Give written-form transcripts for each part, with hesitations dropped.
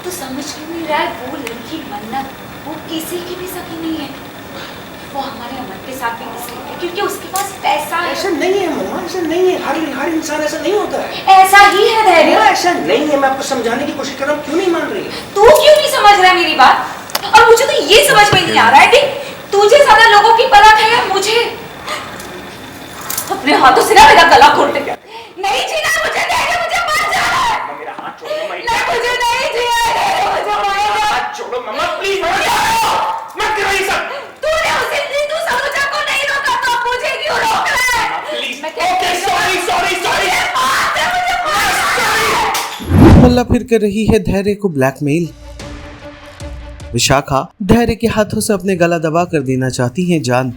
तो समझ क्यों नहीं रहा है? वो लड़की मन्नत, वो किसी की भी सकी नहीं है। वो हमारे अमन के साथ भी इसलिए है क्योंकि उसके पास पैसा है। ऐसा नहीं है मम्मा, ऐसा नहीं है। हर इंसान ऐसा नहीं होता है। ऐसा ही है धैर्य। ऐसा नहीं है। मैं आपको समझाने की कोशिश कर रहा हूँ, क्यों नहीं मान रही? तू क्यों नहीं समझ रहा है मेरी बात? और मुझे तो ये समझ में नहीं आ रहा है कि तुझे ज्यादा लोगों की परख है या मुझे? अपने हाथों से ना मेरा गला घोट गया। नहीं जीना मुझे, धैर्य, मुझे मर जाना है। मेरा हाथ छोड़ो मम्मा। नहीं, मुझे नहीं जीना है, धैर्य, मुझे मारेगा। हाथ छोड़ो मम्मा, प्लीज मत करो ये सब। तूने उस दिन तू सरोजा को नहीं रोका तो मुझे क्यों रोक रहा है? प्लीज। Okay, sorry. मल्ला फिर कर रही है धैर्य को ब्लैकमेल। विशाखा धैर्य के हाथों से अपने गला दबा कर देना चाहती हैं जान।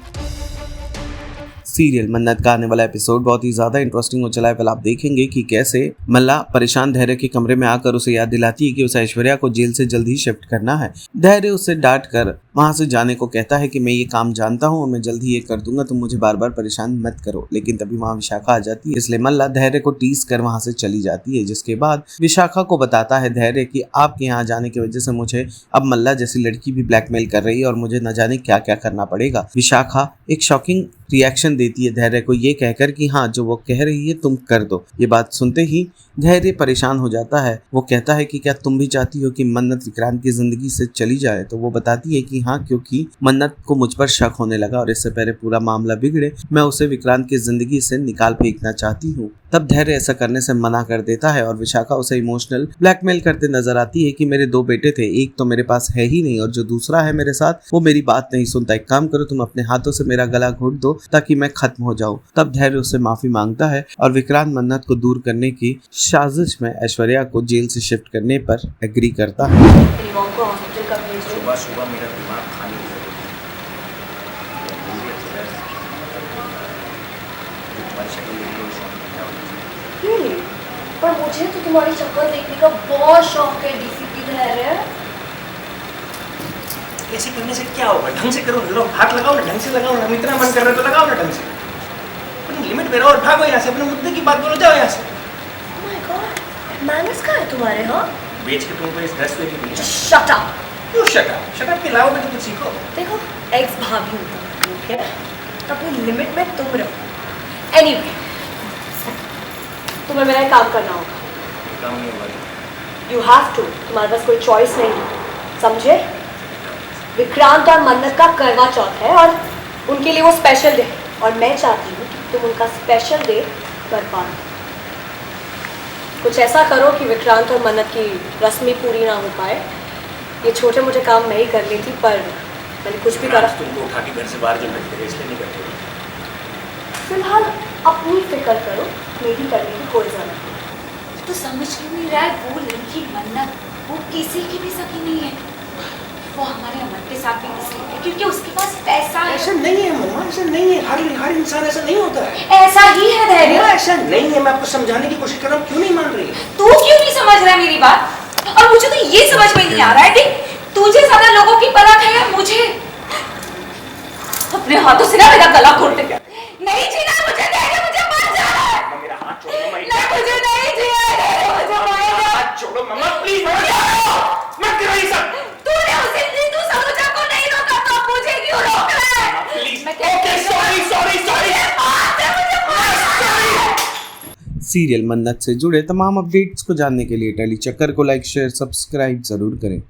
सीरियल मन्नत का आने वाला एपिसोड बहुत ही ज्यादा इंटरेस्टिंग हो चला है। पहले आप देखेंगे कि कैसे मल्ला परेशान धैर्य के कमरे में आकर उसे याद दिलाती है कि उसे ऐश्वर्या को जेल से जल्द ही शिफ्ट करना है। धैर्य उसे डांट कर वहां से जाने को कहता है कि मैं ये काम जानता हूँ और मैं जल्द ही ये कर दूंगा, तुम मुझे बार बार परेशान मत करो। लेकिन तभी वहां विशाखा आ जाती है, इसलिए मल्ला धैर्य को टीज कर वहां से चली जाती है। जिसके बाद विशाखा को बताता है धैर्य कि आपके यहाँ जाने की वजह से मुझे अब मल्ला जैसी लड़की भी ब्लैकमेल कर रही है और मुझे न जाने क्या क्या करना पड़ेगा। विशाखा एक शॉकिंग रिएक्शन देती है धैर्य को ये कहकर कि हाँ, जो वो कह रही है तुम कर दो। ये बात सुनते ही धैर्य परेशान हो जाता है। वो कहता है कि क्या तुम भी चाहती हो कि मन्नत विक्रांत की जिंदगी से चली जाए? तो वो बताती है कि हाँ, क्योंकि मन्नत को मुझ पर शक होने लगा और इससे पहले पूरा मामला बिगड़े मैं उसे विक्रांत की जिंदगी से निकाल फेंकना चाहती हूँ। तब धैर्य ऐसा करने से मना कर देता है और विशाखा उसे इमोशनल ब्लैकमेल करते नजर आती है कि मेरे 2 बेटे थे, एक तो मेरे पास है ही नहीं और जो दूसरा है मेरे साथ वो मेरी बात नहीं सुनता। एक काम करो, तुम अपने हाथों से मेरा गला घोट दो ताकि मैं खत्म हो जाऊं। तब धैर्य उससे माफी मांगता है और विक्रांत मन्नत को दूर करने की साजिश में ऐश्वर्या को जेल से शिफ्ट करने पर एग्री करता है। सुबह मेरा दिमाग खाली हो गया। पर मुझे तो तुम्हारी शक्ल देखने का बहुत शौक है डीसीपी धैर्य। ऐसे करने से क्या होगा? ढंग से करो, हाथ लगाओ ना, ढंग से लगाओ ना। इतना मन कर रहा है तो लगाओ ना ढंग से। अपनी लिमिट में रहो और भागो यहाँ से। अपने मुद्दे की बात बोलो, जाओ यहाँ से। Oh my God, मैनर्स कहाँ है तुम्हारे? हाँ, बेच के तुमको इस ड्रेस लेके दी। Shut up. क्यों शट अप? शट अप के अलावा भी तो कुछ सीखो। देखो, एक्स भाभी हूँ तुम, ठीक है? तो अपनी लिमिट में तुम रहो। एनीवे, तुम्हें मेरा एक काम करना होगा। काम नहीं होगा। यू हैव टू, तुम्हारे पास कोई चॉइस नहीं है, समझे? विक्रांत और मन्नत का करवा चौथ है और उनके लिए वो स्पेशल डे, और मैं चाहती हूँ कि तुम उनका स्पेशल डे कर पाओ। कुछ ऐसा करो कि विक्रांत और मन्नत की रस्में पूरी ना हो पाए। ये छोटे मोटे काम मैं ही कर ली थी, पर मैंने कुछ भी करा। तुमको उठा के घर से बाहर जो बैठे इसलिए नहीं बैठे। फिलहाल अपनी फिक्र करो, मेरी करने की कोई जरूरत नहीं। तो समझ क्यों नहीं रहा है? वो लड़की मन्नत, वो किसी की भी सकी नहीं है। वो हमारे अमन के साथ भी इसलिए है क्योंकि उसके पास पैसा है। ऐसा नहीं है मम्मा, ऐसा नहीं है। हर इंसान ऐसा नहीं होता है। ऐसा ही है धैर्य। ऐसा नहीं है। मैं आपको समझाने की कोशिश कर रहा हूँ, क्यों नहीं मान रही? तू क्यों नहीं समझ रहा है मेरी बात? और मुझे तो ये समझ में नहीं आ रहा है कि तुझे ज्यादा लोगों की परख है या मुझे? अपने हाथों से ना मेरा गला घोट गया। नहीं जीना मुझे, धैर्य, मुझे मर जाना है। मेरा हाथ छोड़ो मम्मा। नहीं, मुझे नहीं जीना है, धैर्य, मुझे मारेगा। हाथ छोड़ो मम्मा, प्लीज मत करो ये सब। तूने उस दिन तू सरोजा को नहीं रोका तो मुझे क्यों रोक रहा है? प्लीज। Okay, sorry. सीरियल मन्नत से जुड़े तमाम अपडेट्स को जानने के लिए टेली चक्कर को लाइक, शेयर, सब्सक्राइब जरूर करें।